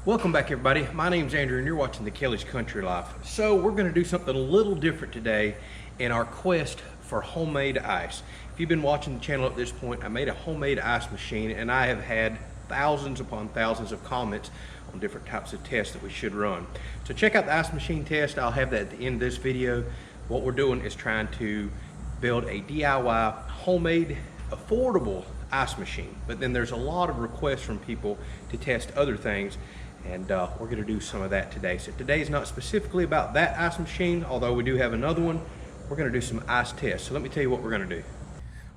Welcome back, everybody. My name's Andrew and you're watching the Kelley's Country Life. So we're going to do something a little different today in our quest for homemade ice. If you've been watching the channel at this point, I made a homemade ice machine and I have had thousands upon thousands of comments on different types of tests that we should run. So check out the ice machine test. I'll have that at the end of this video. What we're doing is trying to build a DIY homemade affordable ice machine, but then there's a lot of requests from people to test other things, and we're going to do some of that today. So today is not specifically about that ice machine, although we do have another one. We're going to do some ice tests. So let me tell you what we're going to do.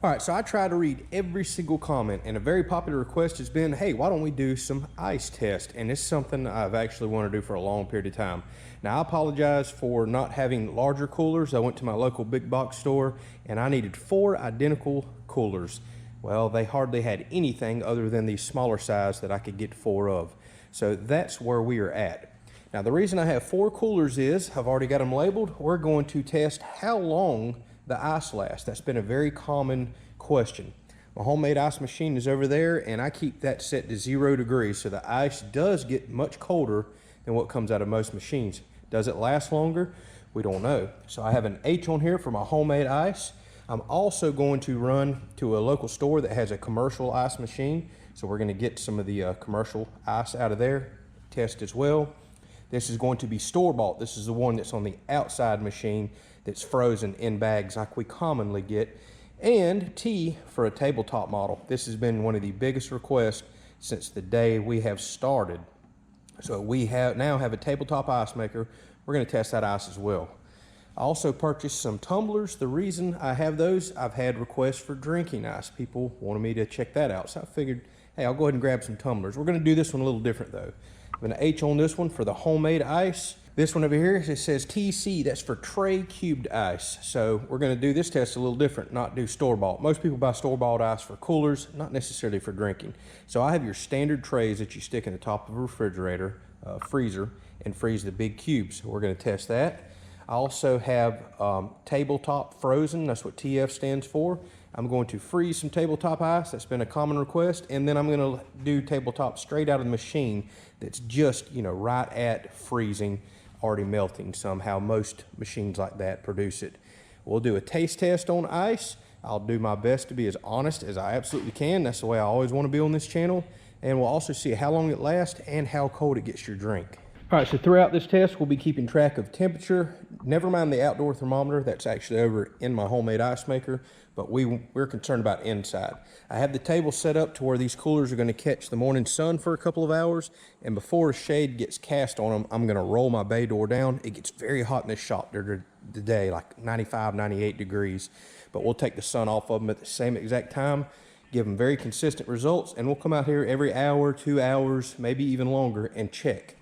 All right, so I try to read every single comment, and a very popular request has been, hey, why don't we do some ice test? And it's something I've actually wanted to do for a long period of time. Now, I apologize for not having larger coolers. I went to my local big box store and I needed 4 identical coolers. Well, they hardly had anything other than the smaller size that I could get 4 of. So that's where we are at. Now, the reason I have 4 coolers is, I've already got them labeled. We're going to test how long the ice lasts. That's been a very common question. My homemade ice machine is over there and I keep that set to 0 degrees. So the ice does get much colder than what comes out of most machines. Does it last longer? We don't know. So I have an H on here for my homemade ice. I'm also going to run to a local store that has a commercial ice machine. So we're going to get some of the commercial ice out of there, test as well. This is going to be store-bought. This is the one that's on the outside machine that's frozen in bags like we commonly get. And T for a tabletop model. This has been one of the biggest requests since the day we have started. So we now have a tabletop ice maker. We're going to test that ice as well. I also purchased some tumblers. The reason I have those, I've had requests for drinking ice. People wanted me to check that out. So I figured, hey, I'll go ahead and grab some tumblers. We're going to do this one a little different though. I'm going to H on this one for the homemade ice. This one over here, it says TC, that's for tray cubed ice. So we're going to do this test a little different, not do store-bought. Most people buy store-bought ice for coolers, not necessarily for drinking. So I have your standard trays that you stick in the top of a refrigerator, freezer, and freeze the big cubes. So we're going to test that. I also have tabletop frozen, that's what TF stands for. I'm going to freeze some tabletop ice, that's been a common request, and then I'm going to do tabletop straight out of the machine that's just, right at freezing, already melting somehow. Most machines like that produce it. We'll do a taste test on ice. I'll do my best to be as honest as I absolutely can. That's the way I always want to be on this channel. And we'll also see how long it lasts and how cold it gets your drink. All right, so throughout this test, we'll be keeping track of temperature. Never mind the outdoor thermometer. That's actually over in my homemade ice maker, but we're concerned about inside. I have the table set up to where these coolers are going to catch the morning sun for a couple of hours, and before a shade gets cast on them, I'm going to roll my bay door down. It gets very hot in this shop during the day, like 95, 98 degrees, but we'll take the sun off of them at the same exact time, give them very consistent results, and we'll come out here every hour, 2 hours, maybe even longer, and check.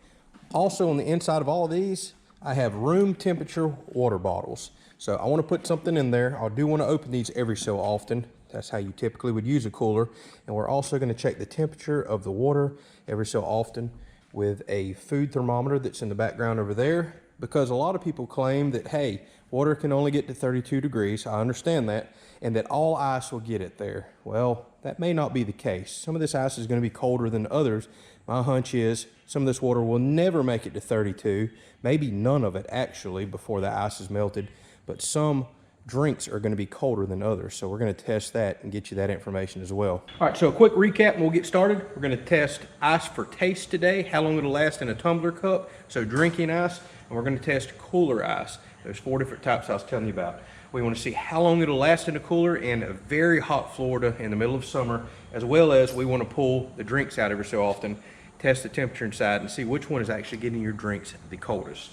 Also on the inside of all of these, I have room temperature water bottles. So I want to put something in there. I do want to open these every so often. That's how you typically would use a cooler. And we're also going to check the temperature of the water every so often with a food thermometer that's in the background over there. Because a lot of people claim that, hey, water can only get to 32 degrees. I understand that. And that all ice will get it there. Well, that may not be the case. Some of this ice is going to be colder than others. My hunch is some of this water will never make it to 32, maybe none of it actually before the ice is melted, but some drinks are going to be colder than others. So we're going to test that and get you that information as well. All right, so a quick recap and we'll get started. We're going to test ice for taste today, how long it'll last in a tumbler cup, so drinking ice, and we're going to test cooler ice. There's 4 different types I was telling you about. We want to see how long it'll last in a cooler in a very hot Florida in the middle of summer, as well as we want to pull the drinks out every so often, test the temperature inside, and see which one is actually getting your drinks the coldest.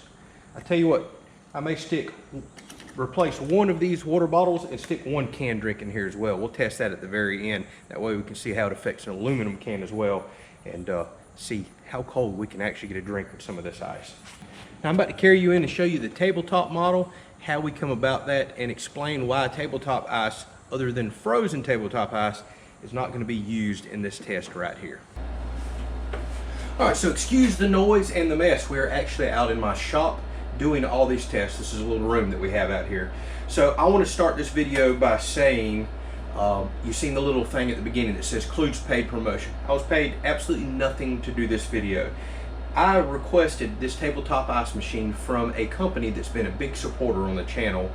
I tell you what, I may replace one of these water bottles and stick 1 canned drink in here as well. We'll test that at the very end. That way we can see how it affects an aluminum can as well, and see how cold we can actually get a drink with some of this ice. Now I'm about to carry you in and show you the tabletop model, how we come about that, and explain why tabletop ice, other than frozen tabletop ice, is not going to be used in this test right here. All right, so excuse the noise and the mess. We're actually out in my shop doing all these tests. This is a little room that we have out here. So I want to start this video by saying, you've seen the little thing at the beginning that says includes paid promotion. I was paid absolutely nothing to do this video. I requested this tabletop ice machine from a company that's been a big supporter on the channel,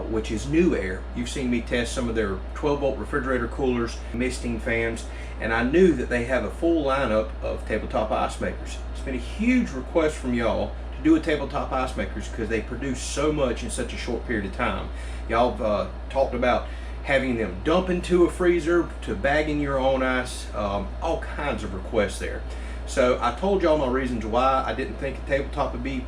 which is Newair. You've seen me test some of their 12-volt refrigerator coolers, misting fans, and I knew that they have a full lineup of tabletop ice makers. It's been a huge request from y'all to do a tabletop ice makers because they produce so much in such a short period of time. Y'all talked about having them dump into a freezer to bagging your own ice, all kinds of requests there. So I told y'all my reasons why I didn't think a tabletop would be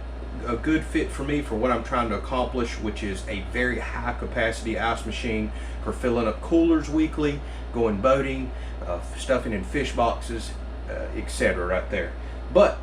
a good fit for me for what I'm trying to accomplish, which is a very high capacity ice machine for filling up coolers weekly, going boating, stuffing in fish boxes, etc. right there. But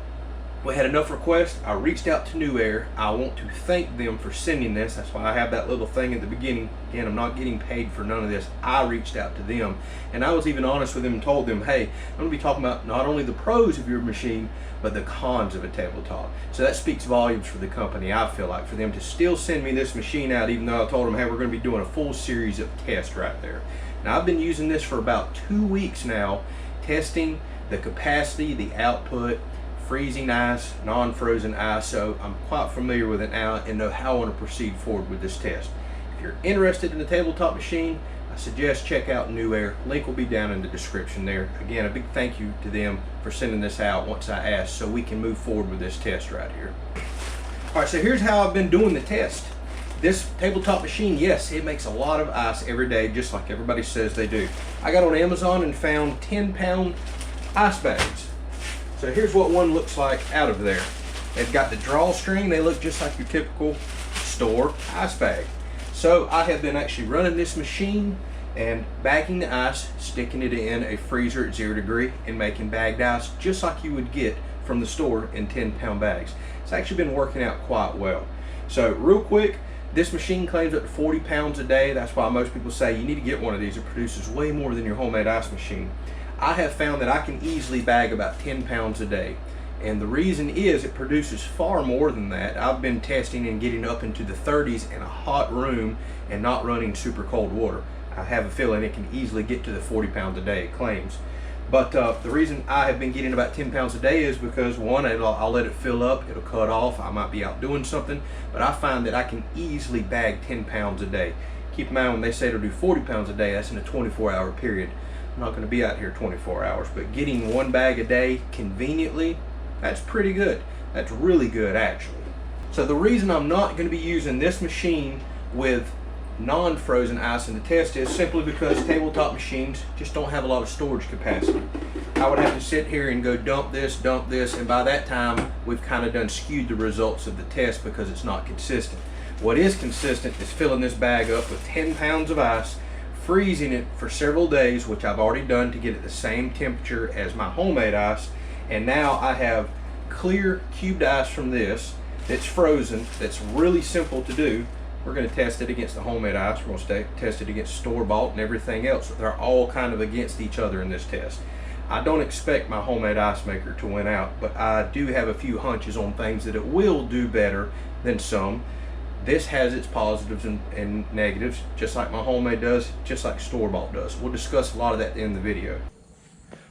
we had enough requests. I reached out to Newair. I want to thank them for sending this. That's why I have that little thing at the beginning. Again, I'm not getting paid for none of this. I reached out to them, and I was even honest with them and told them, hey, I'm going to be talking about not only the pros of your machine, but the cons of a tabletop. So that speaks volumes for the company, I feel like, for them to still send me this machine out, even though I told them, hey, we're going to be doing a full series of tests right there. Now, I've been using this for about 2 weeks now, testing the capacity, the output, freezing ice, non-frozen ice, so I'm quite familiar with it now and know how I want to proceed forward with this test. If you're interested in the tabletop machine, I suggest check out Newair. Link will be down in the description there. Again, a big thank you to them for sending this out once I asked so we can move forward with this test right here. All right, so here's how I've been doing the test. This tabletop machine, yes, it makes a lot of ice every day, just like everybody says they do. I got on Amazon and found 10-pound ice bags. So here's what one looks like out of there. They've got the drawstring. They look just like your typical store ice bag. So I have been actually running this machine and bagging the ice, sticking it in a freezer at 0 degrees and making bagged ice just like you would get from the store in 10-pound bags. It's actually been working out quite well. So real quick, this machine claims up to 40 pounds a day. That's why most people say you need to get one of these. It produces way more than your homemade ice machine. I have found that I can easily bag about 10 pounds a day. And the reason is it produces far more than that. I've been testing and getting up into the 30s in a hot room and not running super cold water. I have a feeling it can easily get to the 40 pounds a day, it claims. But the reason I have been getting about 10 pounds a day is because one, I'll let it fill up, it'll cut off, I might be out doing something, but I find that I can easily bag 10 pounds a day. Keep in mind when they say it'll do 40 pounds a day, that's in a 24-hour period. I'm not going to be out here 24 hours, but getting one bag a day conveniently, that's pretty good. That's really good, actually. So the reason I'm not going to be using this machine with non-frozen ice in the test is simply because tabletop machines just don't have a lot of storage capacity. I would have to sit here and go dump this, and by that time, we've kind of done skewed the results of the test because it's not consistent. What is consistent is filling this bag up with 10 pounds of ice, freezing it for several days, which I've already done to get it the same temperature as my homemade ice, and now I have clear cubed ice from this that's frozen, that's really simple to do. We're going to test it against the homemade ice, we're going to test it against store-bought and everything else. They're all kind of against each other in this test. I don't expect my homemade ice maker to win out, but I do have a few hunches on things that it will do better than some. This has its positives and negatives, just like my homemade does, just like store-bought does. We'll discuss a lot of that in the video.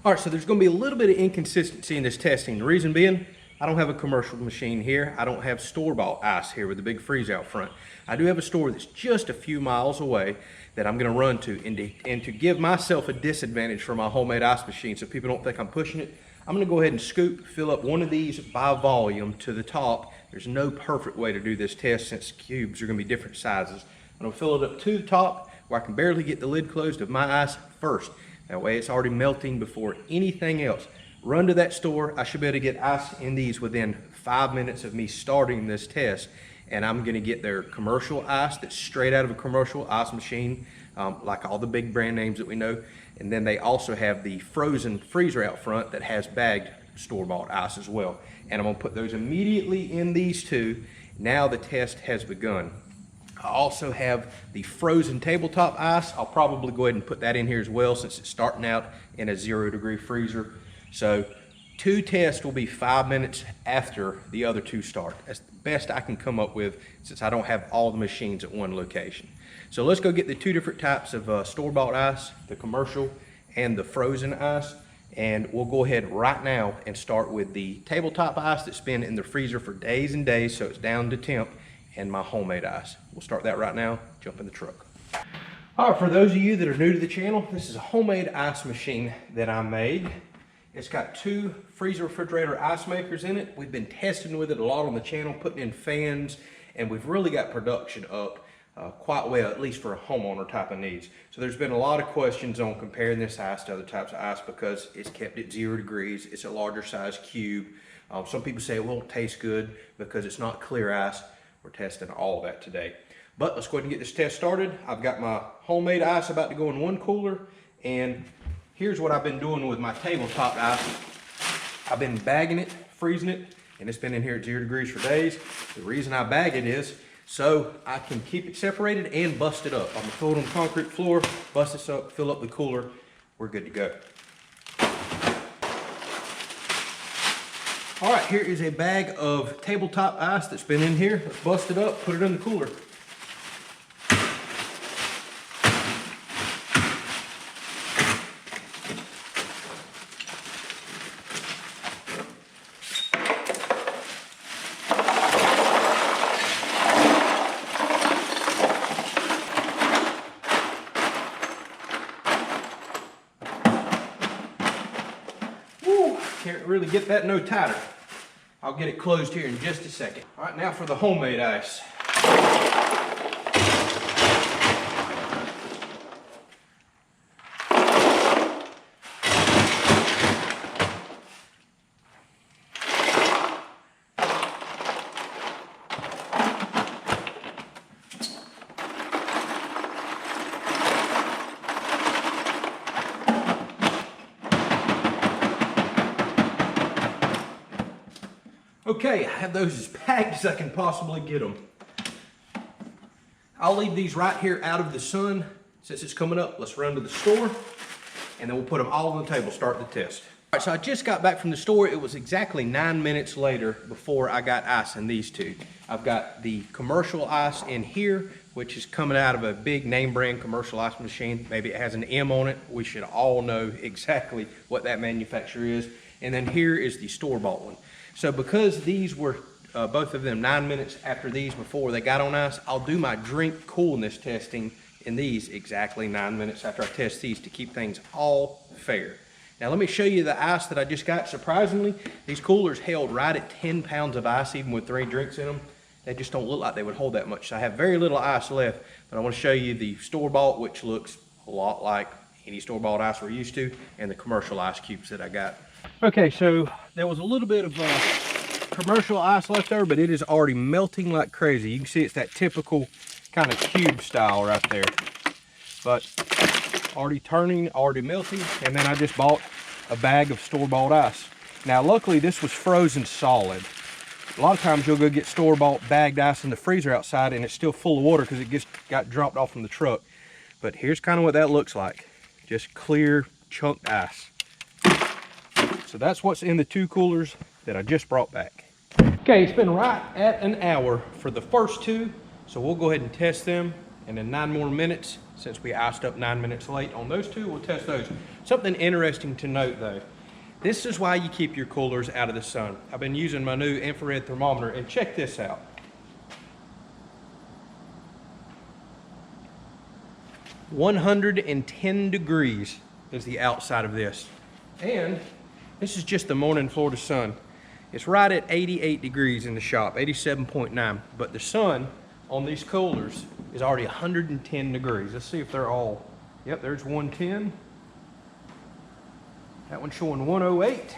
All right, so there's going to be a little bit of inconsistency in this testing. The reason being, I don't have a commercial machine here. I don't have store-bought ice here with the big freeze out front. I do have a store that's just a few miles away that I'm going to run to. And to give myself a disadvantage for my homemade ice machine so people don't think I'm pushing it, I'm going to go ahead and scoop, fill up one of these by volume to the top. There's no perfect way to do this test since cubes are going to be different sizes. I'm going to fill it up to the top where I can barely get the lid closed of my ice first. That way it's already melting before anything else. Run to that store. I should be able to get ice in these within 5 minutes of me starting this test. And I'm going to get their commercial ice that's straight out of a commercial ice machine, like all the big brand names that we know. And then they also have the frozen freezer out front that has bagged store-bought ice as well. And I'm going to put those immediately in these two. Now the test has begun. I also have the frozen tabletop ice. I'll probably go ahead and put that in here as well since it's starting out in a 0 degree freezer. So 2 tests will be 5 minutes after the other 2 start. That's the best I can come up with since I don't have all the machines at one location. So let's go get the 2 different types of store-bought ice, the commercial and the frozen ice, And we'll go ahead right now and start with the tabletop ice that's been in the freezer for days and days, so it's down to temp, and my homemade ice. We'll start that right now, jump in the truck. All right, for those of you that are new to the channel, this is a homemade ice machine that I made. It's got 2 freezer refrigerator ice makers in it. We've been testing with it a lot on the channel, putting in fans, and we've really got production up quite well, at least for a homeowner type of needs. So there's been a lot of questions on comparing this ice to other types of ice because it's kept at 0 degrees. It's a larger size cube. Some people say it won't taste good because it's not clear ice. We're testing all of that today. But let's go ahead and get this test started. I've got my homemade ice about to go in one cooler, and here's what I've been doing with my tabletop ice. I've been bagging it, freezing it, and it's been in here at 0 degrees for days. The reason I bag it is so I can keep it separated and bust it up. I'm gonna throw it on the concrete floor, bust this up, fill up the cooler. We're good to go. All right, here is a bag of tabletop ice that's been in here. Let's bust it up, put it in the cooler. Can't really get that no tighter. I'll get it closed here in just a second. All right, now for the homemade ice. Okay, I have those as packed as I can possibly get them. I'll leave these right here out of the sun. Since it's coming up, let's run to the store, and then we'll put them all on the table, start the test. All right, so I just got back from the store. It was exactly 9 minutes later before I got ice in these two. I've got the commercial ice in here, which is coming out of a big name brand commercial ice machine. Maybe it has an M on it. We should all know exactly what that manufacturer is. And then here is the store-bought one. So because these were both of them 9 minutes after these before they got on ice, I'll do my drink coolness testing in these exactly 9 minutes after I test these to keep things all fair. Now let me show you the ice that I just got. Surprisingly, these coolers held right at 10 pounds of ice even with 3 drinks in them. They just don't look like they would hold that much. So I have very little ice left, but I want to show you the store-bought, which looks a lot like any store-bought ice we're used to, and the commercial ice cubes that I got. Okay, so there was a little bit of commercial ice left over, but it is already melting like crazy. You can see it's that typical kind of cube style right there. But already turning, already melting, and then I just bought a bag of store-bought ice. Now, luckily, this was frozen solid. A lot of times you'll go get store-bought bagged ice in the freezer outside, and it's still full of water because it just got dropped off from the truck. But here's kind of what that looks like. Just clear, chunked ice. So that's what's in the 2 coolers that I just brought back. Okay, it's been right at an hour for the first 2, so we'll go ahead and test them, and in 9 more minutes, since we iced up 9 minutes late on those 2, we'll test those. Something interesting to note though, this is why you keep your coolers out of the sun. I've been using my new infrared thermometer, and check this out. "110 degrees is the outside of this. And this is just the morning Florida sun. It's right at 88 degrees in the shop, 87.9. But the sun on these coolers is already 110 degrees. Let's see if they're all, yep, there's 110. That one's showing 108.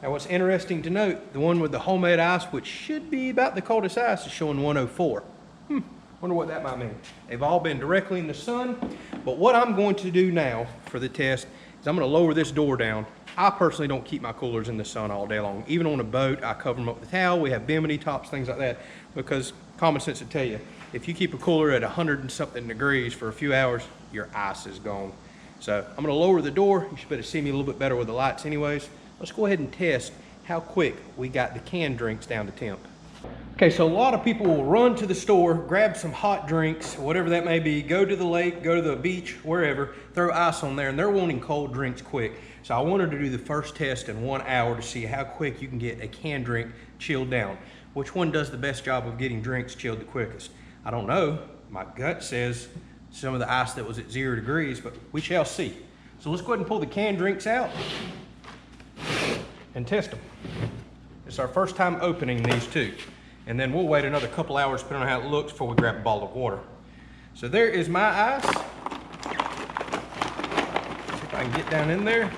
Now what's interesting to note, the one with the homemade ice, which should be about the coldest ice, is showing 104. Wonder what that might mean. They've all been directly in the sun, but what I'm going to do now for the test is I'm going to lower this door down. I personally don't keep my coolers in the sun all day long. Even on a boat, I cover them up with a towel. We have bimini tops, things like that, because common sense will tell you, if you keep a cooler at 100 and something degrees for a few hours, your ice is gone. So I'm going to lower the door. You should better see me a little bit better with the lights anyways. Let's go ahead and test how quick we got the canned drinks down to temp. Okay, so a lot of people will run to the store, grab some hot drinks, whatever that may be, go to the lake, go to the beach, wherever, throw ice on there, and they're wanting cold drinks quick. So I wanted to do the first test in 1 hour to see how quick you can get a canned drink chilled down. Which one does the best job of getting drinks chilled the quickest? I don't know. My gut says some of the ice that was at 0 degrees, but we shall see. So let's go ahead and pull the canned drinks out and test them. It's our first time opening these two. And then we'll wait another couple hours depending on how it looks before we grab a bottle of water. So there is my ice. See if I can get down in there.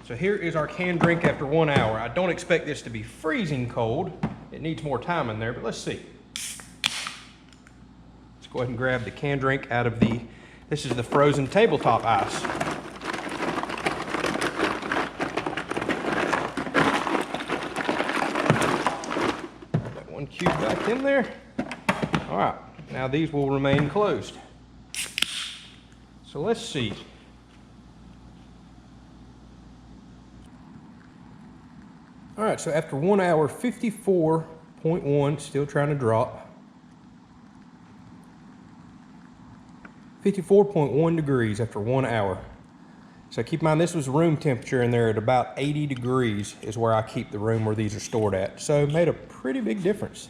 So here is our canned drink after 1 hour. I don't expect this to be freezing cold. It needs more time in there, but let's see. Let's go ahead and grab the canned drink out of this is the frozen tabletop ice. Cube back in there. All right, now these will remain closed. So let's see. All right, so after 1 hour, 54.1, still trying to drop. 54.1 degrees after 1 hour. So keep in mind, this was room temperature, and they're at about 80 degrees is where I keep the room where these are stored at. So it made a pretty big difference.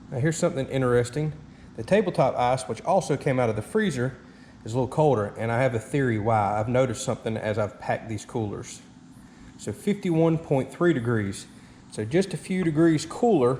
Now here's something interesting. The tabletop ice, which also came out of the freezer, is a little colder, and I have a theory why. I've noticed something as I've packed these coolers. So 51.3 degrees. So just a few degrees cooler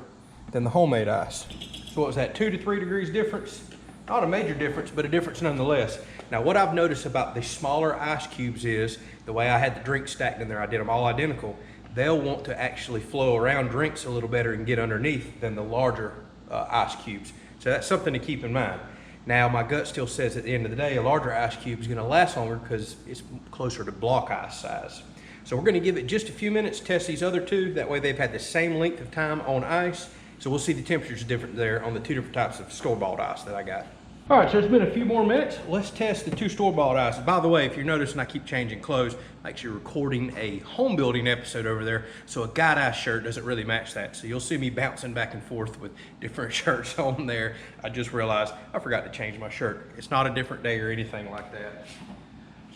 than the homemade ice. So what was that, 2 to 3 degrees difference? Not a major difference, but a difference nonetheless. Now what I've noticed about the smaller ice cubes is, the way I had the drinks stacked in there, I did them all identical, they'll want to actually flow around drinks a little better and get underneath than the larger ice cubes. So that's something to keep in mind. Now my gut still says at the end of the day, a larger ice cube is gonna last longer because it's closer to block ice size. So we're gonna give it just a few minutes, test these other two, that way they've had the same length of time on ice. So we'll see the temperatures different there on the two different types of store-bought ice that I got. All right, so it's been a few more minutes. Let's test the two store-bought ices. By the way, if you're noticing I keep changing clothes, I'm actually recording a home building episode over there, so a guide ice shirt doesn't really match that. So you'll see me bouncing back and forth with different shirts on there. I just realized I forgot to change my shirt. It's not a different day or anything like that.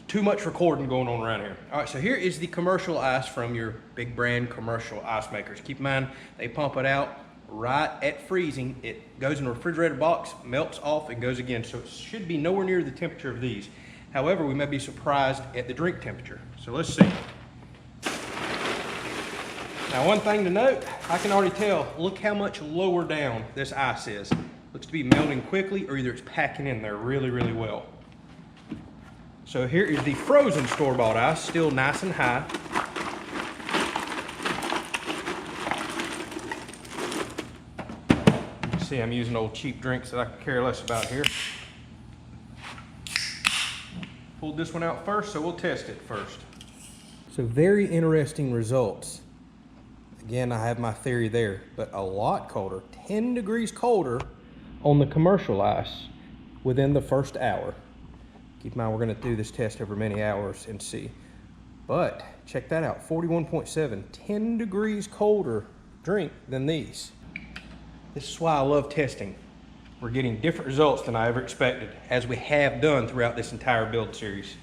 Too much recording going on around here. All right, so here is the commercial ice from your big brand commercial ice makers. Keep in mind, they pump it out right at freezing. It goes in a refrigerator box, melts off, and goes again. So it should be nowhere near the temperature of these. However, we may be surprised at the drink temperature. So let's see. Now, one thing to note, I can already tell, look how much lower down this ice is. Looks to be melting quickly, or either it's packing in there really, really well. So here is the frozen store-bought ice, still nice and high. See, I'm using old cheap drinks that I could care less about here. Pulled this one out first, so we'll test it first. So very interesting results. Again, I have my theory there, but a lot colder, 10 degrees colder on the commercial ice within the first hour. Keep in mind, we're gonna do this test over many hours and see. But check that out, 41.7, 10 degrees colder drink than these. This is why I love testing. We're getting different results than I ever expected, as we have done throughout this entire build series.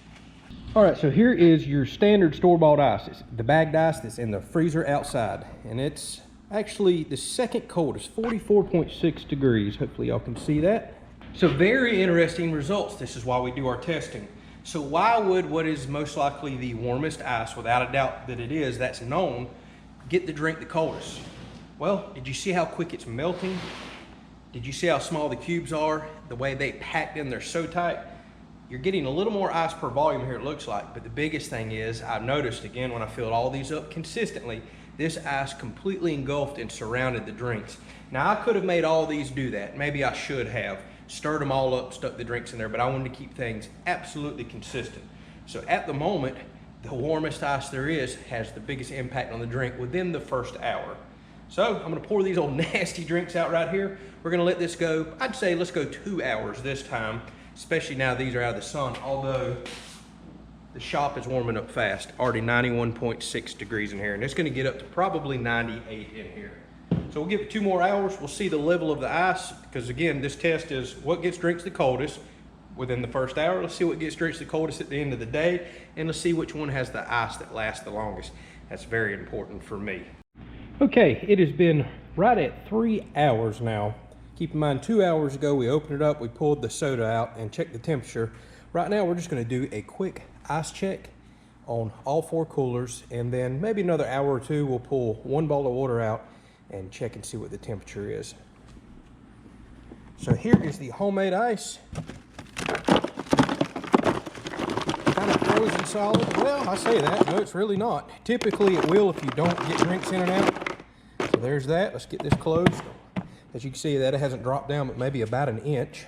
All right, so here is your standard store-bought ice. It's the bagged ice that's in the freezer outside. And it's actually the second coldest, 44.6 degrees. Hopefully y'all can see that. So very interesting results. This is why we do our testing. So why would what is most likely the warmest ice, without a doubt that it is, that's known, get the drink the coldest? Well, did you see how quick it's melting? Did you see how small the cubes are? The way they packed in, they're so tight. You're getting a little more ice per volume here, it looks like, but the biggest thing is, I've noticed again when I filled all these up consistently, this ice completely engulfed and surrounded the drinks. Now I could have made all these do that. Maybe I should have stirred them all up, stuck the drinks in there, but I wanted to keep things absolutely consistent. So at the moment, the warmest ice there is has the biggest impact on the drink within the first hour. So I'm gonna pour these old nasty drinks out right here. We're gonna let this go, I'd say let's go 2 hours this time, especially now these are out of the sun, although the shop is warming up fast. Already 91.6 degrees in here, and it's gonna get up to probably 98 in here. So we'll give it 2 more hours. We'll see the level of the ice, because again, this test is what gets drinks the coldest within the first hour. Let's see what gets drinks the coldest at the end of the day, and let's see which one has the ice that lasts the longest. That's very important for me. Okay, it has been right at 3 hours now. Keep in mind, 2 hours ago, we opened it up, we pulled the soda out and checked the temperature. Right now, we're just gonna do a quick ice check on all 4 coolers, and then maybe another hour or 2, we'll pull 1 bottle of water out and check and see what the temperature is. So here is the homemade ice. Kind of frozen solid. Well, I say that, no, it's really not. Typically it will if you don't get drinks in and out. So there's that. Let's get this closed. As you can see, that it hasn't dropped down but maybe about an inch.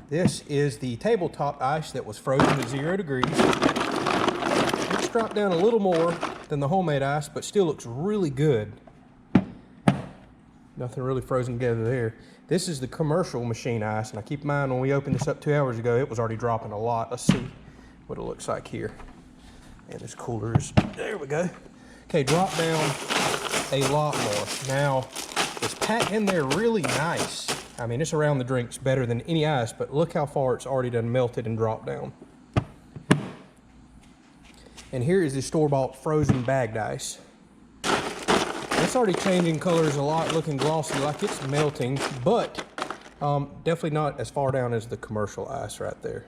This is the tabletop ice that was frozen to 0 degrees. It's dropped down a little more than the homemade ice, but still looks really good. Nothing really frozen together there. This is the commercial machine ice, and I keep in mind when we opened this up 2 hours ago, it was already dropping a lot. Let's see what it looks like here. And this cooler is, there we go. Okay, drop down a lot more. Now, it's packed in there really nice. I mean, it's around the drinks better than any ice, but look how far it's already done melted and dropped down. And here is the store-bought frozen bagged ice. It's already changing colors a lot, looking glossy, like it's melting, but definitely not as far down as the commercial ice right there.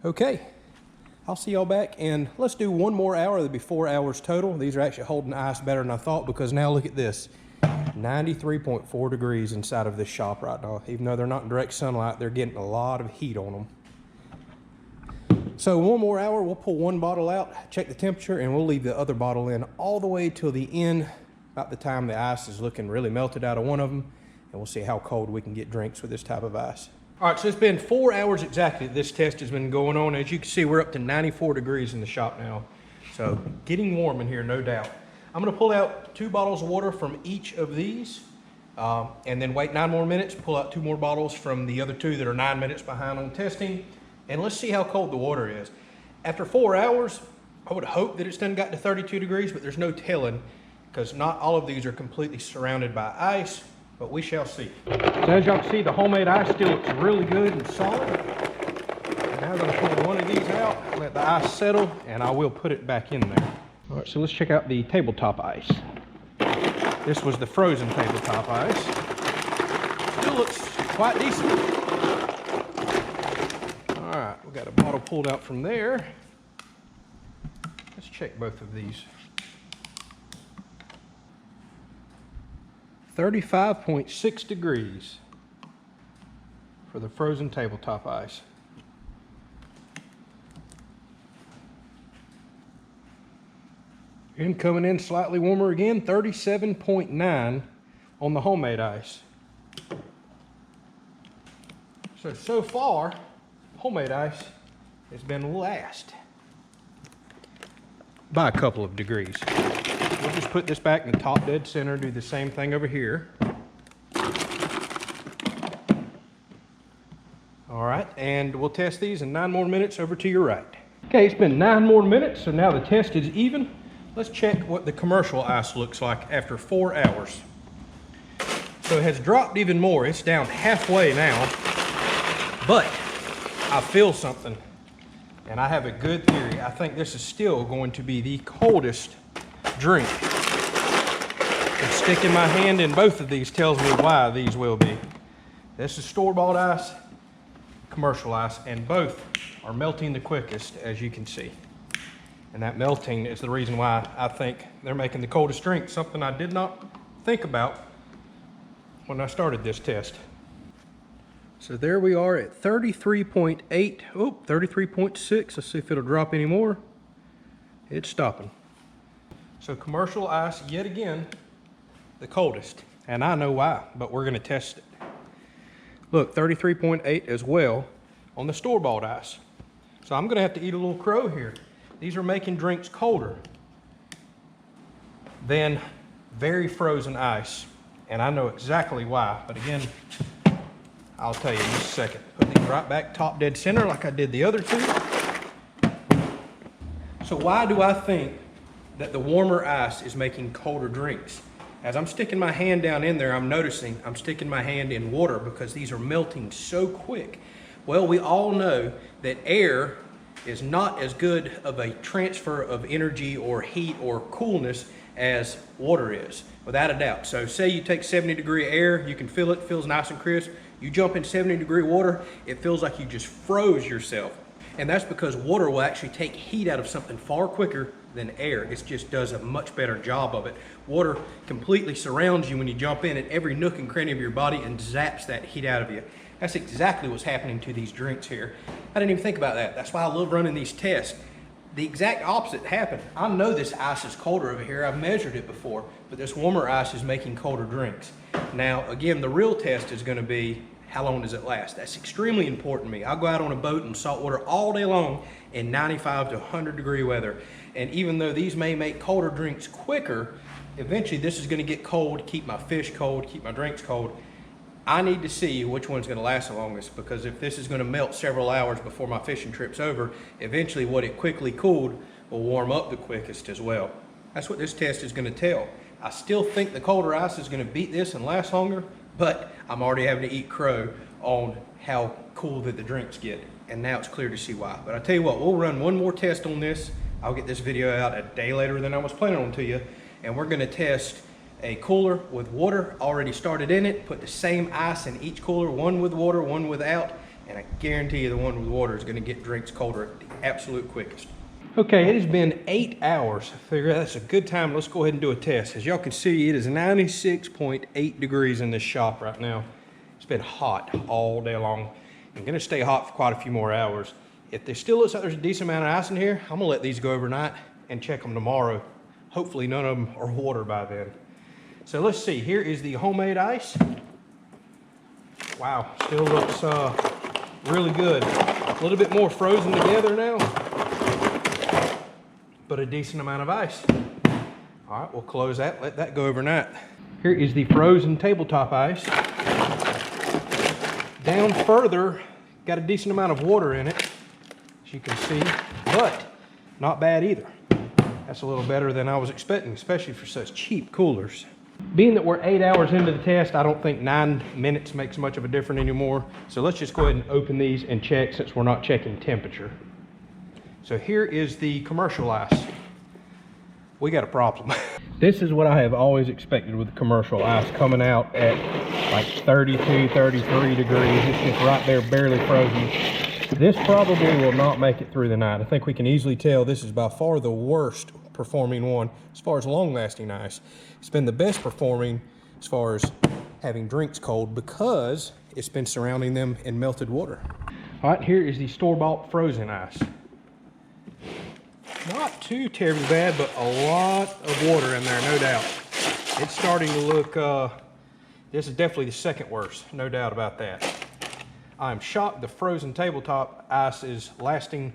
Okay, I'll see y'all back, and let's do 1 more hour. There'll be 4 hours total. These are actually holding ice better than I thought, because now look at this. 93.4 degrees inside of this shop right now. Even though they're not in direct sunlight, they're getting a lot of heat on them. So 1 more hour, we'll pull 1 bottle out, check the temperature, and we'll leave the other bottle in all the way till the end, about the time the ice is looking really melted out of one of them, and we'll see how cold we can get drinks with this type of ice. All right, so it's been 4 hours exactly that this test has been going on. As you can see, we're up to 94 degrees in the shop now. So getting warm in here, no doubt. I'm gonna pull out 2 bottles of water from each of these, and then wait 9 more minutes, pull out 2 more bottles from the other 2 that are 9 minutes behind on testing, and let's see how cold the water is. After 4 hours, I would hope that it's done got to 32 degrees, but there's no telling, because not all of these are completely surrounded by ice, but we shall see. So as y'all can see, the homemade ice still looks really good and solid. Now I'm gonna pull 1 of these out, let the ice settle, and I will put it back in there. All right, so let's check out the tabletop ice. This was the frozen tabletop ice. Still looks quite decent. All right, we got a bottle pulled out from there. Let's check both of these. 35.6 degrees for the frozen tabletop ice. And coming in slightly warmer again, 37.9 on the homemade ice. So far, homemade ice has been last by a couple of degrees. We'll just put this back in the top dead center, do the same thing over here. All right, and we'll test these in 9 more minutes over to your right. Okay, it's been 9 more minutes, so now the test is even. Let's check what the commercial ice looks like after 4 hours. So it has dropped even more. It's down halfway now, but I feel something, and I have a good theory. I think this is still going to be the coldest drink. And sticking my hand in both of these tells me why these will be. This is store-bought ice, commercial ice, and both are melting the quickest, as you can see. And that melting is the reason why I think they're making the coldest drink, something I did not think about when I started this test. So there we are at 33.8, oh, 33.6. Let's see if it'll drop any more. It's stopping. So commercial ice, yet again, the coldest. And I know why, but we're gonna test it. Look, 33.8 as well on the store-bought ice. So I'm gonna have to eat a little crow here. These are making drinks colder than very frozen ice. And I know exactly why, but again, I'll tell you in just a second. Put these right back top dead center like I did the other two. So why do I think that the warmer ice is making colder drinks? As I'm sticking my hand down in there, I'm noticing I'm sticking my hand in water because these are melting so quick. Well, we all know that air is not as good of a transfer of energy or heat or coolness as water is, without a doubt. So say you take 70-degree air, you can feel it, feels nice and crisp. You jump in 70-degree water, it feels like you just froze yourself. And that's because water will actually take heat out of something far quicker than air. It just does a much better job of it. Water completely surrounds you when you jump in at every nook and cranny of your body and zaps that heat out of you. That's exactly what's happening to these drinks here. I didn't even think about that. That's why I love running these tests. The exact opposite happened. I know this ice is colder over here. I've measured it before, but this warmer ice is making colder drinks. Now, again, the real test is going to be how long does it last? That's extremely important to me. I'll go out on a boat in saltwater all day long in 95 to 100-degree weather. And even though these may make colder drinks quicker, eventually this is going to get cold, keep my fish cold, keep my drinks cold. I need to see which one's going to last the longest, because if this is going to melt several hours before my fishing trip's over, eventually what it quickly cooled will warm up the quickest as well. That's what this test is going to tell. I still think the colder ice is going to beat this and last longer, but I'm already having to eat crow on how cool that the drinks get. And now it's clear to see why. But I tell you what, we'll run one more test on this. I'll get this video out a day later than I was planning on to you. And we're going to test a cooler with water already started in it, put the same ice in each cooler, one with water, one without, and I guarantee you the one with water is going to get drinks colder at the absolute quickest. Okay, it has been 8 hours. I figure that's a good time. Let's go ahead and do a test. As y'all can see, it is 96.8 degrees in this shop right now. It's been hot all day long. I'm going to stay hot for quite a few more hours. If there still looks like there's a decent amount of ice in here, I'm going to let these go overnight and check them tomorrow. Hopefully none of them are water by then. So let's see, here is the homemade ice. Wow, still looks really good. A little bit more frozen together now, but a decent amount of ice. All right, we'll close that, let that go overnight. Here is the frozen tabletop ice. Down further, got a decent amount of water in it, as you can see, but not bad either. That's a little better than I was expecting, especially for such cheap coolers. Being that we're 8 hours into the test, I don't think 9 minutes makes much of a difference anymore. So let's just go ahead and open these and check, since we're not checking temperature. So here is the commercial ice. We got a problem. This is what I have always expected with commercial ice, coming out at like 32, 33 degrees. It's just right there, barely frozen. This probably will not make it through the night. I think we can easily tell this is by far the worst performing one as far as long-lasting ice. It's been the best performing as far as having drinks cold because it's been surrounding them in melted water. All right, here is the store-bought frozen ice. Not too terribly bad, but a lot of water in there, no doubt. It's starting to look, this is definitely the second worst, no doubt about that. I'm shocked the frozen tabletop ice is lasting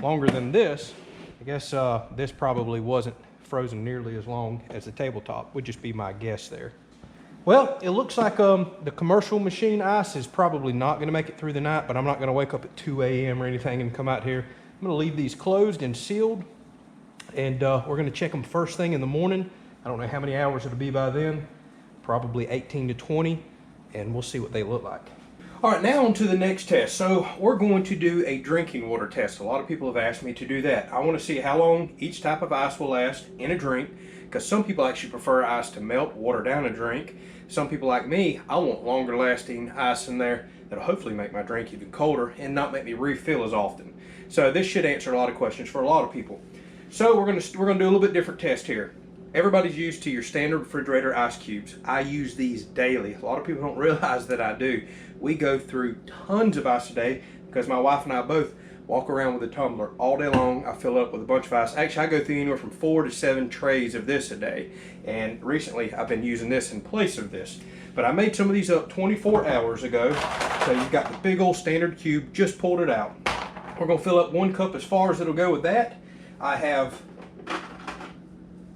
longer than this. I guess this probably wasn't frozen nearly as long as the tabletop, would just be my guess there. Well, it looks like the commercial machine ice is probably not going to make it through the night, but I'm not going to wake up at 2 a.m. or anything and come out here. I'm going to leave these closed and sealed, and we're going to check them first thing in the morning. I don't know how many hours it'll be by then, probably 18 to 20, and we'll see what they look like. All right, now on to the next test. So we're going to do a drinking water test. A lot of people have asked me to do that. I want to see how long each type of ice will last in a drink, because some people actually prefer ice to melt, water down a drink. Some people like me, I want longer lasting ice in there that'll hopefully make my drink even colder and not make me refill as often. So this should answer a lot of questions for a lot of people. So we're gonna do a little bit different test here. Everybody's used to your standard refrigerator ice cubes. I use these daily. A lot of people don't realize that I do. We go through tons of ice a day because my wife and I both walk around with a tumbler all day long. I fill up with a bunch of ice. Actually, I go through anywhere from 4 to 7 trays of this a day. And recently, I've been using this in place of this. But I made some of these up 24 hours ago. So you've got the big old standard cube, just pulled it out. We're gonna fill up 1 cup as far as it'll go with that. I have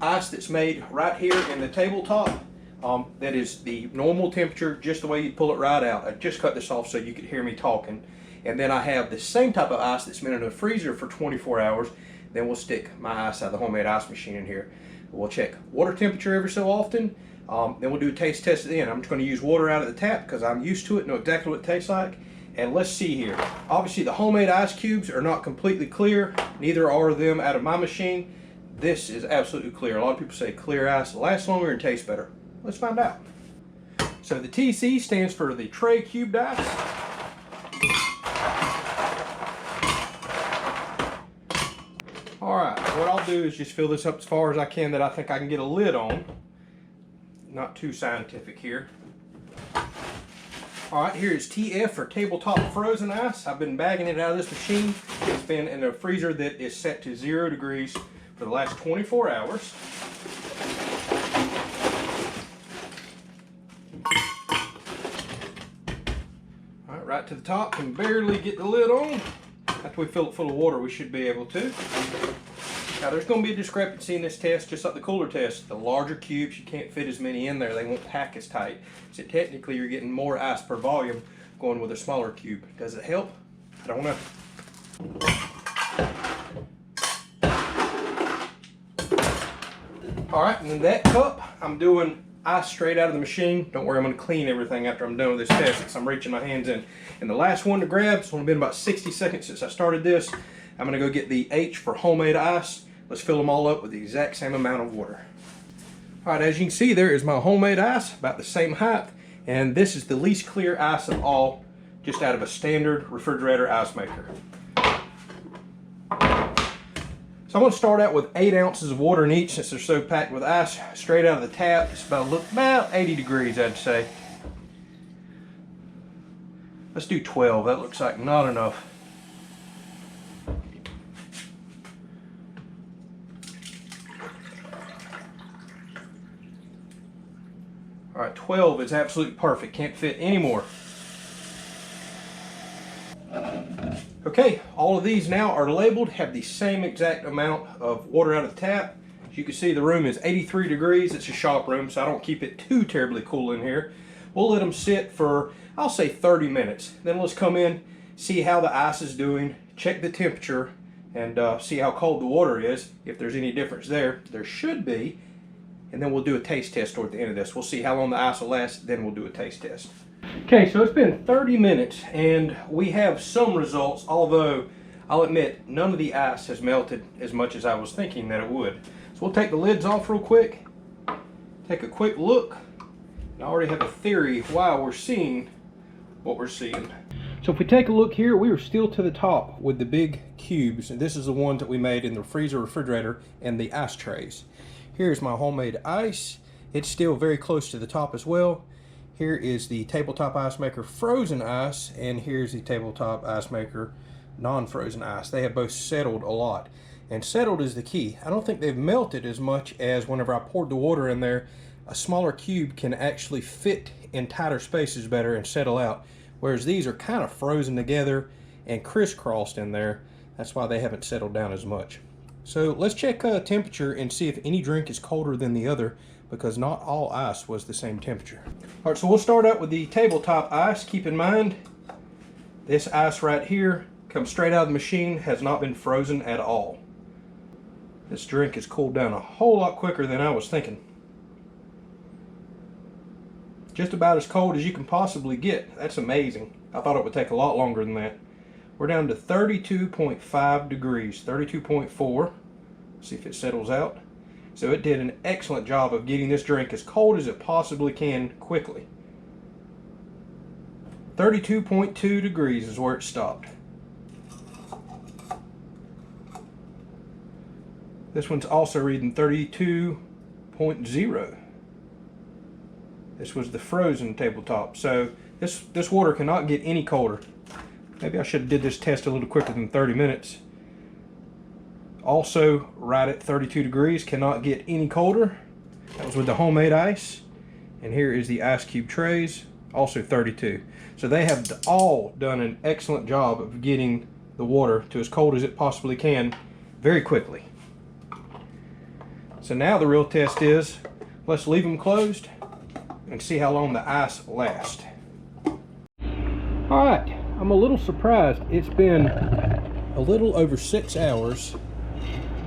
ice that's made right here in the tabletop. that is the normal temperature, just the way you pull it right out. I just cut this off so you could hear me talking. And then I have the same type of ice that's been in the freezer for 24 hours. Then we'll stick my ice out of the homemade ice machine in here. We'll check water temperature every so often. Then we'll do a taste test at the end. I'm just going to use water out of the tap because I'm used to it, know exactly what it tastes like. And let's see here. Obviously the homemade ice cubes are not completely clear. Neither are them out of my machine. This is absolutely clear. A lot of people say clear ice lasts longer and tastes better. Let's find out. So the TC stands for the tray cubed ice. Alright, what I'll do is just fill this up as far as I can that I think I can get a lid on. Not too scientific here. Alright, here is TF for tabletop frozen ice. I've been bagging it out of this machine. It's been in a freezer that is set to 0 degrees for the last 24 hours. Alright, right to the top, can barely get the lid on. After we fill it full of water, we should be able to. Now there's going to be a discrepancy in this test, just like the cooler test. The larger cubes, you can't fit as many in there. They won't pack as tight. So technically you're getting more ice per volume going with a smaller cube. Does it help? I don't know. Alright, and in that cup, I'm doing ice straight out of the machine. Don't worry, I'm going to clean everything after I'm done with this test because I'm reaching my hands in. And the last one to grab, it's only been about 60 seconds since I started this. I'm going to go get the H for homemade ice. Let's fill them all up with the exact same amount of water. Alright, as you can see, there is my homemade ice, about the same height. And this is the least clear ice of all, just out of a standard refrigerator ice maker. So I'm going to start out with 8 ounces of water in each since they're so packed with ice straight out of the tap. It's about 80 degrees, I'd say. Let's do 12. That looks like not enough. Alright, 12 is absolutely perfect. Can't fit any more. Okay, all of these now are labeled, have the same exact amount of water out of the tap. As you can see, the room is 83 degrees. It's a shop room, so I don't keep it too terribly cool in here. We'll let them sit for, I'll say 30 minutes. Then let's come in, see how the ice is doing, check the temperature, and see how cold the water is. If there's any difference there, there should be. And then we'll do a taste test toward the end of this. We'll see how long the ice will last, then we'll do a taste test. Okay, so it's been 30 minutes and we have some results, although I'll admit none of the ice has melted as much as I was thinking that it would. So we'll take the lids off real quick, take a quick look, and I already have a theory why we're seeing what we're seeing. So if we take a look here, we are still to the top with the big cubes, and this is the ones that we made in the freezer refrigerator and the ice trays. Here's my homemade ice. It's still very close to the top as well. Here is the Tabletop Ice Maker frozen ice, and here's the Tabletop Ice Maker non-frozen ice. They have both settled a lot, and settled is the key. I don't think they've melted as much as whenever I poured the water in there. A smaller cube can actually fit in tighter spaces better and settle out, whereas these are kind of frozen together and crisscrossed in there. That's why they haven't settled down as much. So let's check temperature and see if any drink is colder than the other, because not all ice was the same temperature. All right, so we'll start out with the tabletop ice. Keep in mind, this ice right here comes straight out of the machine, has not been frozen at all. This drink is cooled down a whole lot quicker than I was thinking. Just about as cold as you can possibly get. That's amazing. I thought it would take a lot longer than that. We're down to 32.5 degrees, 32.4. See if it settles out. So it did an excellent job of getting this drink as cold as it possibly can quickly. 32.2 degrees is where it stopped. This one's also reading 32.0. This was the frozen tabletop. So this water cannot get any colder. Maybe I should have did this test a little quicker than 30 minutes. Also, right at 32 degrees, cannot get any colder. That was with the homemade ice. And here is the ice cube trays, also 32. So they have all done an excellent job of getting the water to as cold as it possibly can very quickly. So now the real test is, let's leave them closed and see how long the ice lasts. All right, I'm a little surprised. It's been a little over 6 hours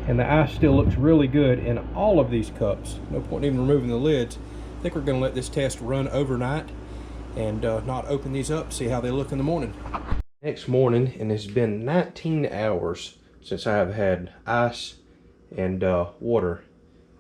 and the ice still looks really good in all of these cups. No point in even removing the lids. I think we're going to let this test run overnight and not open these up, see how they look in the morning. Next morning, and it's been 19 hours since I have had ice and water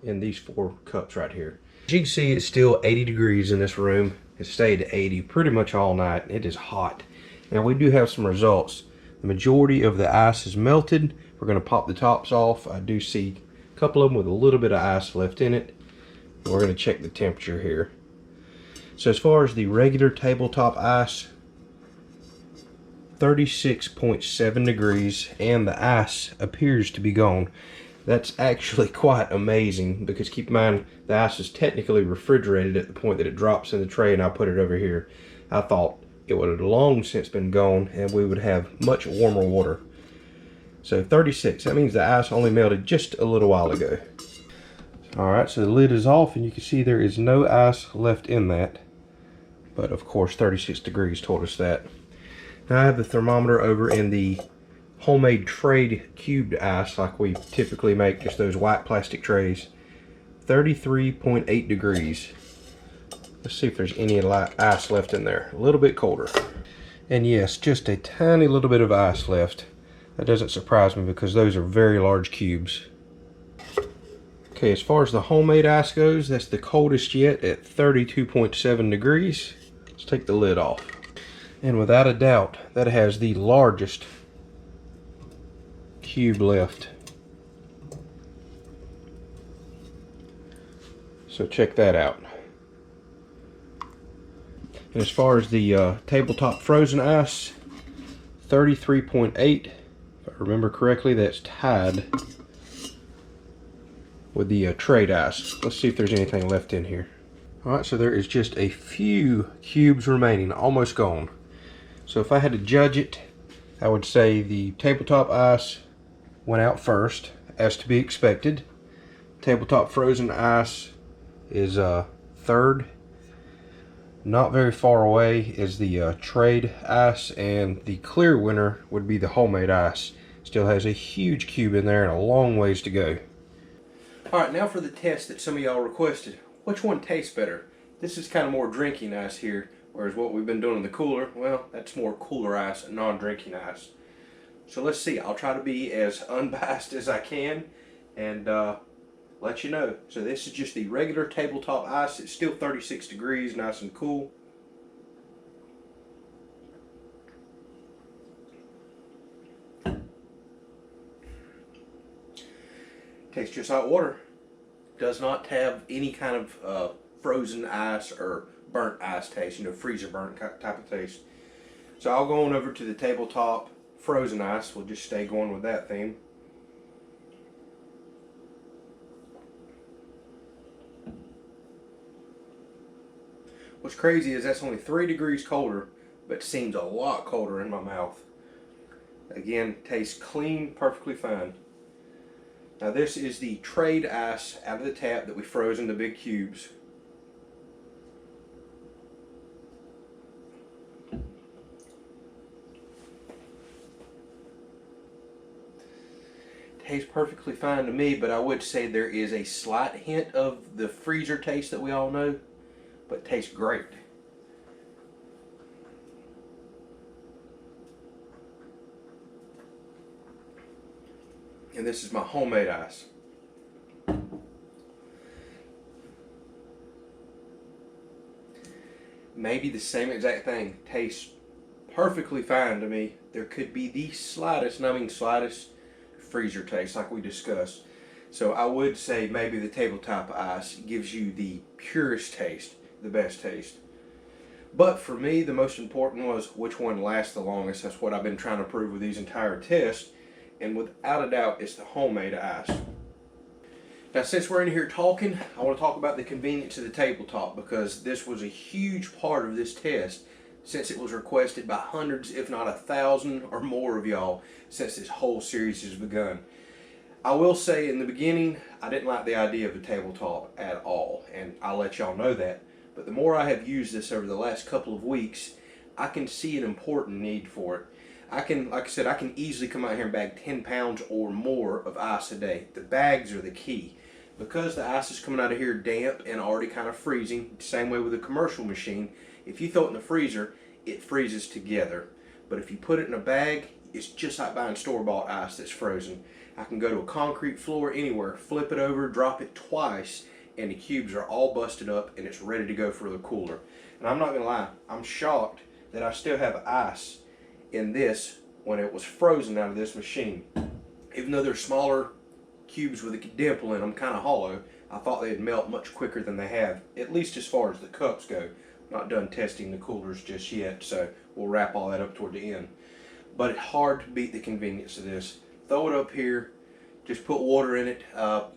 in these 4 cups right here. As you can see, it's still 80 degrees in this room. It stayed at 80 pretty much all night. It is hot. Now we do have some results. The majority of the ice is melted. We're going to pop the tops off. I do see a couple of them with a little bit of ice left in it. We're going to check the temperature here. So as far as the regular tabletop ice, 36.7 degrees, and the ice appears to be gone. That's actually quite amazing, because keep in mind the ice is technically refrigerated at the point that it drops in the tray and I put it over here. I thought it would have long since been gone and we would have much warmer water. So 36, that means the ice only melted just a little while ago. Alright, so the lid is off and you can see there is no ice left in that. But of course 36 degrees told us that. Now I have the thermometer over in the homemade tray cubed ice like we typically make, just those white plastic trays. 33.8 degrees. Let's see if there's any ice left in there. A little bit colder. And yes, just a tiny little bit of ice left. That doesn't surprise me because those are very large cubes. Okay, as far as the homemade ice goes, that's the coldest yet at 32.7 degrees. Let's take the lid off. And without a doubt, that has the largest cube left. So check that out. And as far as the tabletop frozen ice, 33.8. If I remember correctly, that's tied with the trade ice. Let's see if there's anything left in here. Alright, so there is just a few cubes remaining, almost gone. So if I had to judge it, I would say the tabletop ice went out first, as to be expected. Tabletop frozen ice is third. Not very far away is the trade ice, and the clear winner would be the homemade ice. Still has a huge cube in there and a long ways to go. Alright, now for the test that some of y'all requested. Which one tastes better? This is kind of more drinking ice here, whereas what we've been doing in the cooler, well, that's more cooler ice, non-drinking ice. So let's see, I'll try to be as unbiased as I can and let you know. So this is just the regular tabletop ice. It's still 36 degrees, nice and cool. Tastes just like water. Does not have any kind of frozen ice or burnt ice taste, you know, freezer burnt type of taste. So I'll go on over to the tabletop frozen ice. We'll just stay going with that theme. What's crazy is that's only 3 degrees colder, but seems a lot colder in my mouth. Again, tastes clean, perfectly fine. Now this is the trade ice out of the tap that we froze into big cubes. Tastes perfectly fine to me, but I would say there is a slight hint of the freezer taste that we all know. But tastes great. And this is my homemade ice. Maybe the same exact thing. Tastes perfectly fine to me. There could be the slightest, and I mean slightest, freezer taste like we discussed. So I would say maybe the tabletop ice gives you the purest taste, the best taste. But for me, the most important was which one lasts the longest. That's what I've been trying to prove with these entire tests. And without a doubt, it's the homemade ice. Now, since we're in here talking, I want to talk about the convenience of the tabletop, because this was a huge part of this test, since it was requested by hundreds, if not 1,000 or more of y'all, since this whole series has begun. I will say in the beginning, I didn't like the idea of a tabletop at all, and I'll let y'all know that. but the more I have used this over the last couple of weeks, I can see an important need for it. Like I said, I can easily come out here and bag 10 pounds or more of ice a day. The bags are the key. Because the ice is coming out of here damp and already kind of freezing, same way with a commercial machine, if you throw it in the freezer, it freezes together. But if you put it in a bag, it's just like buying store-bought ice that's frozen. I can go to a concrete floor anywhere, flip it over, drop it twice, and the cubes are all busted up and it's ready to go for the cooler. And I'm not gonna lie, I'm shocked that I still have ice in this when it was frozen out of this machine. Even though they're smaller cubes with a dimple in them, kind of hollow, I thought they'd melt much quicker than they have, at least as far as the cups go. Not done testing the coolers just yet, so we'll wrap all that up toward the end. But it's hard to beat the convenience of this. Throw it up here, just put water in it,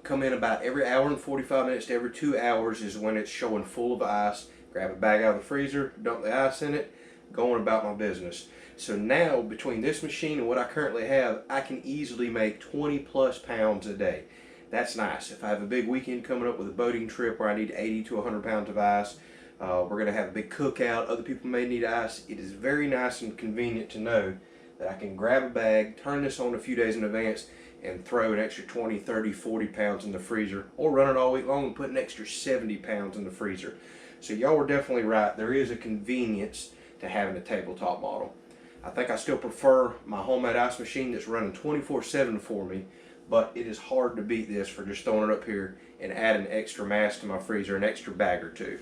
come in about every hour and 45 minutes to every 2 hours is when it's showing full of ice. Grab a bag out of the freezer, dump the ice in it, going about my business. So now, between this machine and what I currently have, I can easily make 20 plus pounds a day. That's nice. If I have a big weekend coming up with a boating trip where I need 80 to 100 pounds of ice, we're going to have a big cookout, other people may need ice, it is very nice and convenient to know that I can grab a bag, turn this on a few days in advance, and throw an extra 20, 30, 40 pounds in the freezer, or run it all week long and put an extra 70 pounds in the freezer. So y'all were definitely right. There is a convenience to having a tabletop model. I think I still prefer my homemade ice machine that's running 24/7 for me, but it is hard to beat this for just throwing it up here and adding extra mass to my freezer, an extra bag or two.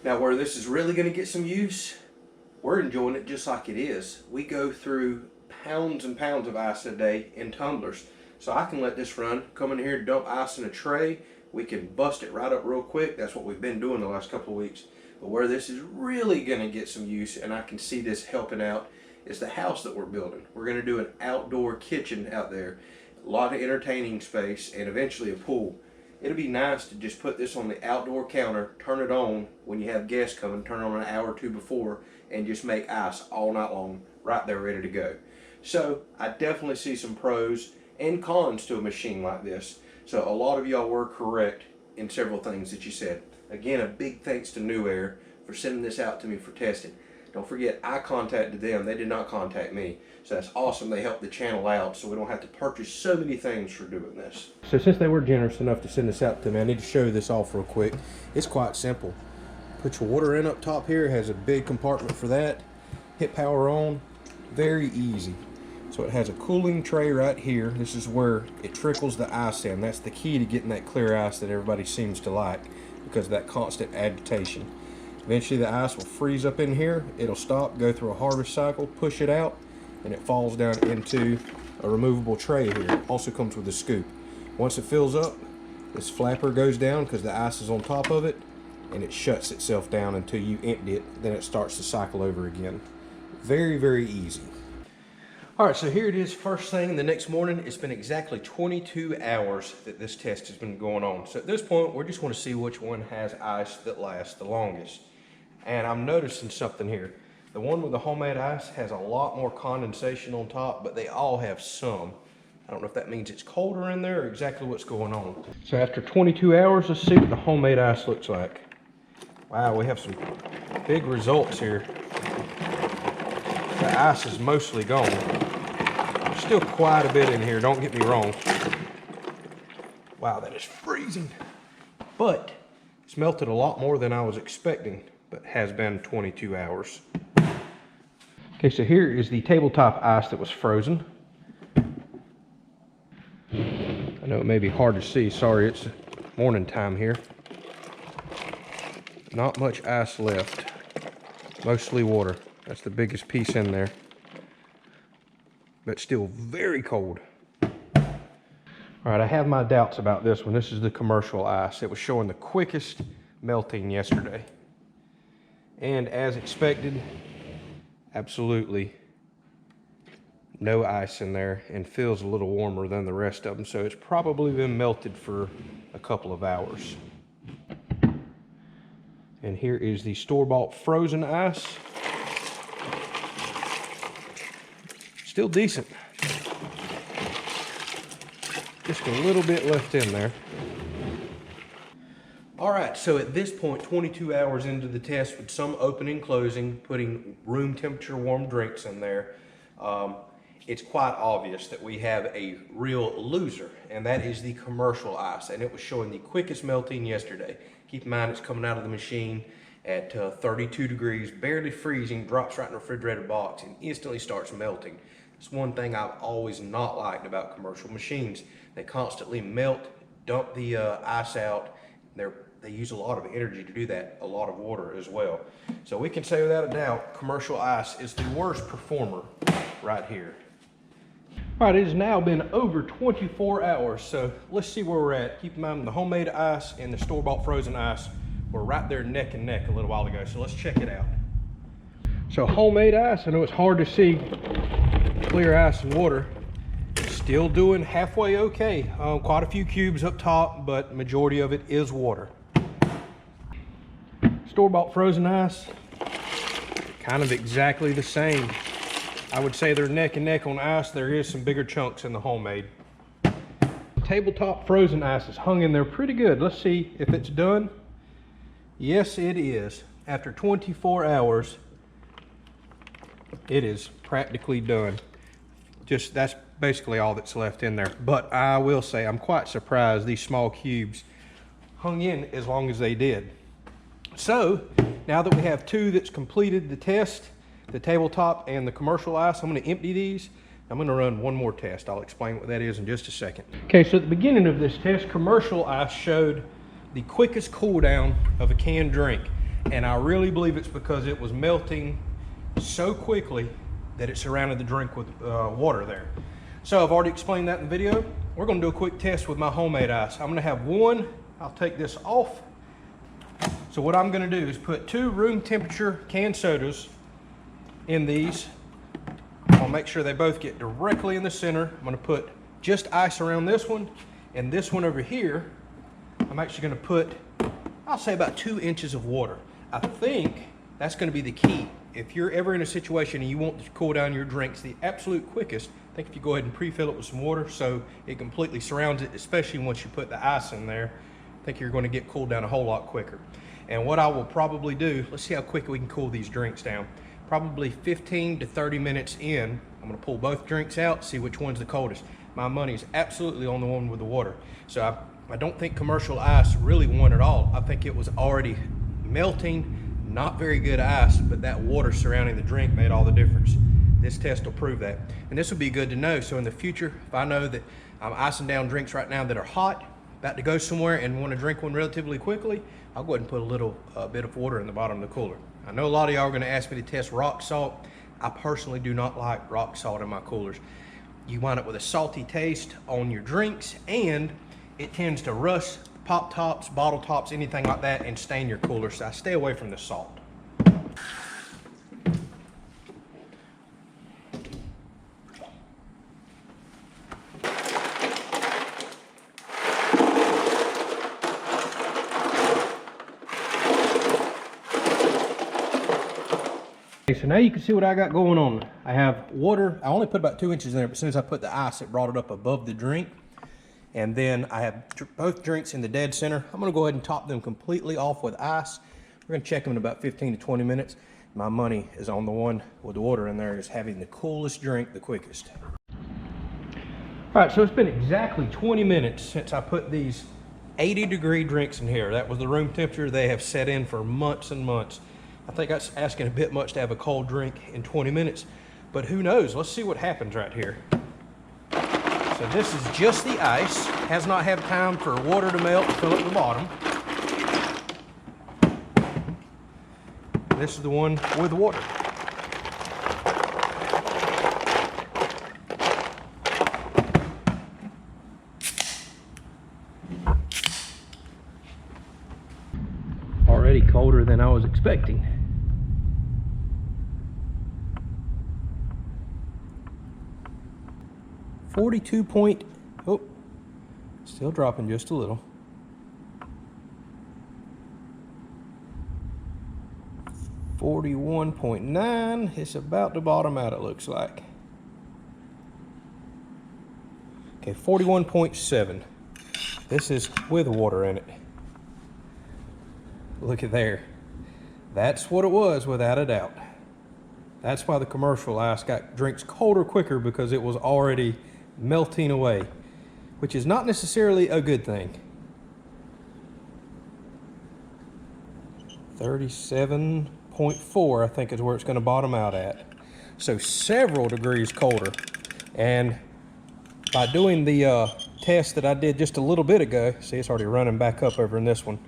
Now where this is really going to get some use, we're enjoying it just like it is. We go through pounds and pounds of ice a day in tumblers. So I can let this run, come in here, dump ice in a tray, we can bust it right up real quick. That's what we've been doing the last couple of weeks. But where this is really going to get some use, and I can see this helping out, is the house that we're building. We're going to do an outdoor kitchen out there, a lot of entertaining space, and eventually a pool. It'll be nice to just put this on the outdoor counter, turn it on when you have guests coming, turn it on an hour or two before, and just make ice all night long, right there ready to go. So I definitely see some pros and cons to a machine like this. So a lot of y'all were correct in several things that you said. Again, a big thanks to Newair for sending this out to me for testing. Don't forget, I contacted them. They did not contact me. So that's awesome. They helped the channel out so we don't have to purchase so many things for doing this. So since they were generous enough to send this out to me, I need to show you this off real quick. It's quite simple. Put your water in up top here. It has a big compartment for that. Hit power on. Very easy. So it has a cooling tray right here. This is where it trickles the ice in. That's the key to getting that clear ice that everybody seems to like, because of that constant agitation. Eventually the ice will freeze up in here. It'll stop, go through a harvest cycle, push it out, and it falls down into a removable tray here. Also comes with a scoop. Once it fills up, this flapper goes down because the ice is on top of it, and it shuts itself down until you empty it. Then it starts to cycle over again. Very, very easy. All right, so here it is first thing the next morning. It's been exactly 22 hours that this test has been going on. So at this point, we just want to see which one has ice that lasts the longest. And I'm noticing something here. The one with the homemade ice has a lot more condensation on top, but they all have some. I don't know if that means it's colder in there or exactly what's going on. So after 22 hours, let's see what the homemade ice looks like. Wow, we have some big results here. The ice is mostly gone. There's still quite a bit in here, don't get me wrong. Wow, that is freezing. But it's melted a lot more than I was expecting, but has been 22 hours. Okay, so here is the tabletop ice that was frozen. I know it may be hard to see, sorry, it's morning time here. Not much ice left, mostly water. That's the biggest piece in there, but still very cold. All right, I have my doubts about this one. This is the commercial ice. It was showing the quickest melting yesterday. And as expected, absolutely no ice in there, and feels a little warmer than the rest of them. So it's probably been melted for a couple of hours. And here is the store-bought frozen ice. Still decent. Just a little bit left in there. All right, so at this point, 22 hours into the test with some opening and closing, putting room temperature warm drinks in there, it's quite obvious that we have a real loser, and that is the commercial ice, and it was showing the quickest melting yesterday. Keep in mind it's coming out of the machine at 32 degrees, barely freezing, drops right in the refrigerator box and instantly starts melting. It's one thing I've always not liked about commercial machines. They constantly melt, dump the ice out. They use a lot of energy to do that, a lot of water as well. So we can say without a doubt, commercial ice is the worst performer right here. All right, it has now been over 24 hours, so let's see where we're at. Keep in mind the homemade ice and the store-bought frozen ice were right there neck and neck a little while ago, so let's check it out. So homemade ice, I know it's hard to see, clear ice and water, still doing halfway okay. Quite a few cubes up top, but majority of it is water. Store-bought frozen ice, kind of exactly the same. I would say they're neck and neck on ice. There is some bigger chunks in the homemade. Tabletop frozen ice is hung in there pretty good. Let's see if it's done. Yes, it is. After 24 hours, it is practically done. Just that's basically all that's left in there. But I will say I'm quite surprised these small cubes hung in as long as they did. So now that we have two that's completed the test, the tabletop and the commercial ice, I'm going to empty these. I'm going to run one more test. I'll explain what that is in just a second. Okay, so at the beginning of this test, commercial ice showed the quickest cool down of a canned drink, and I really believe it's because it was melting so quickly that it surrounded the drink with water there. So I've already explained that in the video. We're going to do a quick test with my homemade ice. I'm going to have one. I'll take this off. So what I'm going to do is put 2 room temperature canned sodas in these. I'll make sure they both get directly in the center. I'm going to put just ice around this one, and this one over here I'm actually going to put, I'll say, about 2 inches of water. I think that's going to be the key. If you're ever in a situation and you want to cool down your drinks the absolute quickest, I think if you go ahead and pre-fill it with some water so it completely surrounds it, especially once you put the ice in there, I think you're going to get cooled down a whole lot quicker. And what I will probably do, let's see how quick we can cool these drinks down. Probably 15 to 30 minutes in, I'm going to pull both drinks out, see which one's the coldest. My money is absolutely on the one with the water. So I don't think commercial ice really won at all. I think it was already melting, not very good ice, but that water surrounding the drink made all the difference. This test will prove that. And this will be good to know. So in the future, if I know that I'm icing down drinks right now that are hot, about to go somewhere and want to drink one relatively quickly, I'll go ahead and put a little bit of water in the bottom of the cooler. I know a lot of y'all are going to ask me to test rock salt. I personally do not like rock salt in my coolers. You wind up with a salty taste on your drinks, and it tends to rust pop tops, bottle tops, anything like that, and stain your cooler. So I stay away from the salt. So now you can see what I got going on. I have water. I only put about 2 inches in there, but as soon as I put the ice, it brought it up above the drink. And then I have both drinks in the dead center. I'm gonna go ahead and top them completely off with ice. We're gonna check them in about 15 to 20 minutes. My money is on the one with the water in there, is having the coolest drink the quickest. All right, so it's been exactly 20 minutes since I put these 80-degree drinks in here. That was the room temperature. They have set in for months and months. I think that's asking a bit much to have a cold drink in 20 minutes, but who knows? Let's see what happens right here. So this is just the ice. Has not had time for water to melt and fill up the bottom. This is the one with water. Already colder than I was expecting. Still dropping just a little. 41.9. It's about to bottom out, it looks like. Okay, 41.7. This is with water in it. Look at there. That's what it was, without a doubt. That's why the commercial ice drinks colder quicker, because it was already melting away, which is not necessarily a good thing. 37.4, I think, is where it's going to bottom out at. So several degrees colder. And by doing the test that I did just a little bit ago, see, it's already running back up over in this one.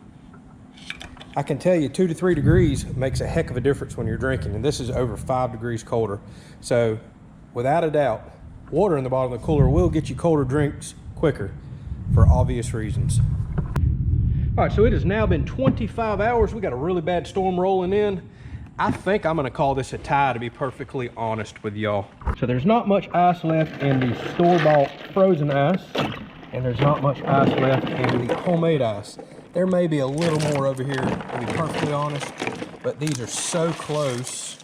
I can tell you 2 to 3 degrees makes a heck of a difference when you're drinking, and this is over 5 degrees colder. So without a doubt, water in the bottom of the cooler will get you colder drinks quicker for obvious reasons. All right, so it has now been 25 hours. We got a really bad storm rolling in. I think I'm gonna call this a tie, to be perfectly honest with y'all. So there's not much ice left in the store-bought frozen ice, and there's not much ice left in the homemade ice. There may be a little more over here, to be perfectly honest, but these are so close.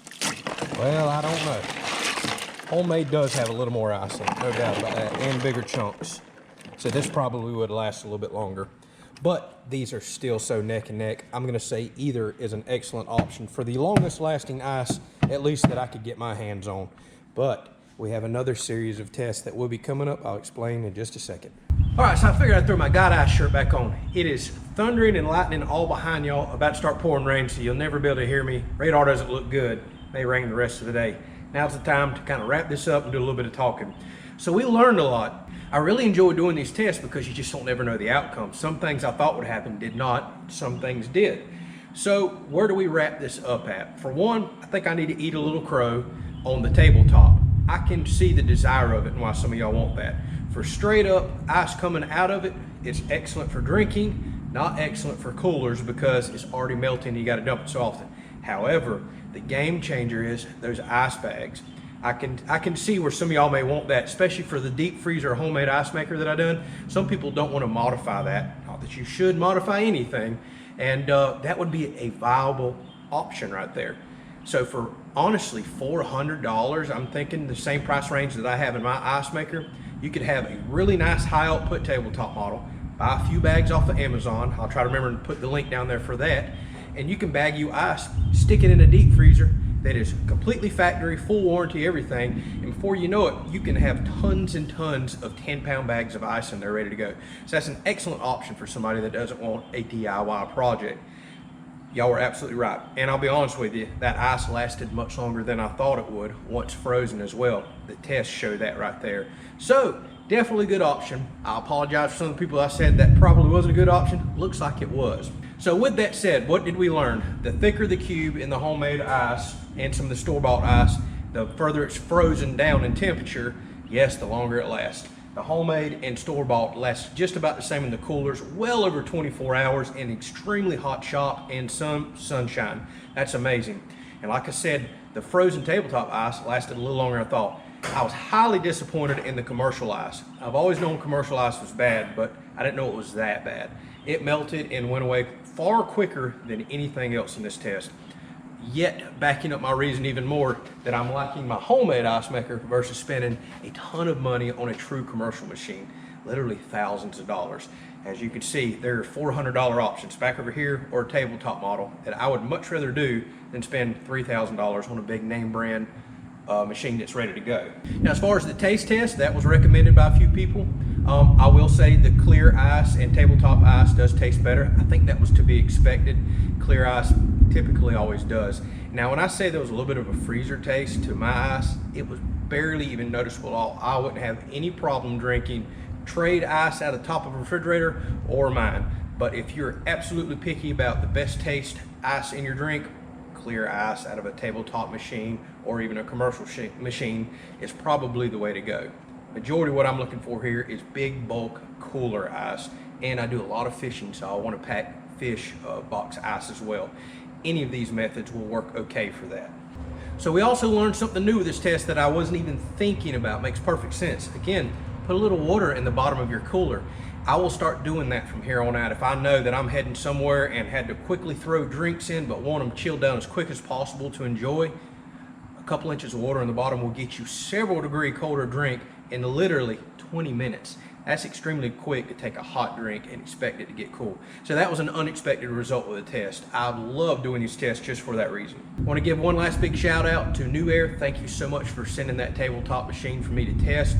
Well, I don't know. Homemade does have a little more ice in it, no doubt about that, and bigger chunks. So this probably would last a little bit longer. But these are still so neck and neck. I'm gonna say either is an excellent option for the longest lasting ice, at least that I could get my hands on. But we have another series of tests that will be coming up. I'll explain in just a second. All right, so I figured I'd throw my God Ice shirt back on. It is thundering and lightning all behind y'all, about to start pouring rain, so you'll never be able to hear me. Radar doesn't look good. May rain the rest of the day. Now's the time to kind of wrap this up and do a little bit of talking. So we learned a lot. I really enjoy doing these tests because you just don't never know the outcome. Some things I thought would happen did not, some things did. So where do we wrap this up at? For one, I think I need to eat a little crow on the tabletop. I can see the desire of it and why some of y'all want that. For straight up ice coming out of it, it's excellent for drinking, not excellent for coolers because it's already melting and you gotta dump it so often. However, the game changer is those ice bags. I can see where some of y'all may want that, especially for the deep freezer homemade ice maker that I done. Some people don't want to modify that. Not that you should modify anything, and that would be a viable option right there. So for honestly $400, I'm thinking the same price range that I have in my ice maker, you could have a really nice high output tabletop model, buy a few bags off of Amazon. I'll try to remember to put the link down there for that. And you can bag you ice, stick it in a deep freezer that is completely factory, full warranty, everything. And before you know it, you can have tons and tons of 10-pound bags of ice in there ready to go. So that's an excellent option for somebody that doesn't want a DIY project. Y'all were absolutely right. And I'll be honest with you, that ice lasted much longer than I thought it would once frozen as well. The tests show that right there. So definitely a good option. I apologize for some of the people I said that probably wasn't a good option. Looks like it was. So with that said, what did we learn? The thicker the cube in the homemade ice and some of the store-bought ice, the further it's frozen down in temperature, yes, the longer it lasts. The homemade and store-bought lasts just about the same in the coolers, well over 24 hours in extremely hot shop and some sunshine. That's amazing. And like I said, the frozen tabletop ice lasted a little longer than I thought. I was highly disappointed in the commercial ice. I've always known commercial ice was bad, but I didn't know it was that bad. It melted and went away far quicker than anything else in this test. Yet, backing up my reason even more that I'm liking my homemade ice maker versus spending a ton of money on a true commercial machine, literally thousands of dollars. As you can see, there are $400 options back over here or a tabletop model that I would much rather do than spend $3,000 on a big name brand machine that's ready to go. Now, as far as the taste test, that was recommended by a few people. I will say the clear ice and tabletop ice does taste better. I think that was to be expected. Clear ice typically always does. Now, when I say there was a little bit of a freezer taste to my ice, it was barely even noticeable at all. I wouldn't have any problem drinking trade ice out of the top of a refrigerator or mine. But if you're absolutely picky about the best taste ice in your drink, clear ice out of a tabletop machine or even a commercial machine is probably the way to go. Majority of what I'm looking for here is big bulk cooler ice, and I do a lot of fishing, so I want to pack fish box ice as well. Any of these methods will work okay for that. So we also learned something new with this test that I wasn't even thinking about. Makes perfect sense. Again, put a little water in the bottom of your cooler. I will start doing that from here on out. If I know that I'm heading somewhere and had to quickly throw drinks in but want them chilled down as quick as possible to enjoy, a couple inches of water in the bottom will get you several degree colder drink in literally 20 minutes. That's extremely quick to take a hot drink and expect it to get cool. So that was an unexpected result with the test. I love doing these tests just for that reason. I want to give one last big shout out to Newair. Thank you so much for sending that tabletop machine for me to test.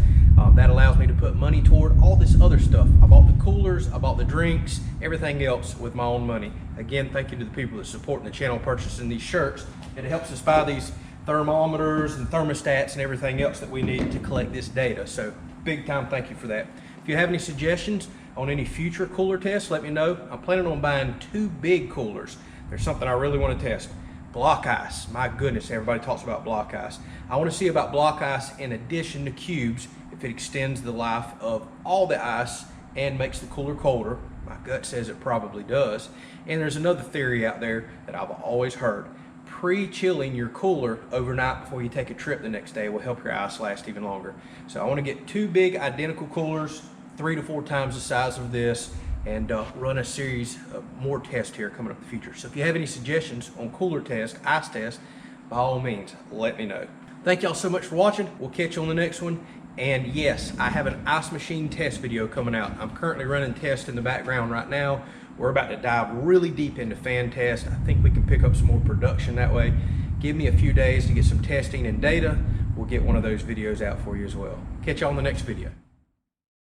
That allows me to put money toward all this other stuff. I bought the coolers, I bought the drinks, everything else with my own money. Again, thank you to the people that supporting the channel purchasing these shirts. It helps us buy these thermometers and thermostats and everything else that we need to collect this data. So big time thank you for that. If you have any suggestions on any future cooler tests, let me know. I'm planning on buying 2 big coolers. There's something I really want to test. Block ice. My goodness, everybody talks about block ice. I want to see about block ice in addition to cubes, if it extends the life of all the ice and makes the cooler colder. My gut says it probably does. And there's another theory out there that I've always heard. Pre-chilling your cooler overnight before you take a trip the next day will help your ice last even longer. So I want to get 2 big identical coolers, 3 to 4 times the size of this, and run a series of more tests here coming up in the future. So if you have any suggestions on cooler test, ice test, by all means, let me know. Thank y'all so much for watching. We'll catch you on the next one. And yes, I have an ice machine test video coming out. I'm currently running tests in the background right now. We're about to dive really deep into fan test. I think we can pick up some more production that way. Give me a few days to get some testing and data. We'll get one of those videos out for you as well. Catch y'all on the next video.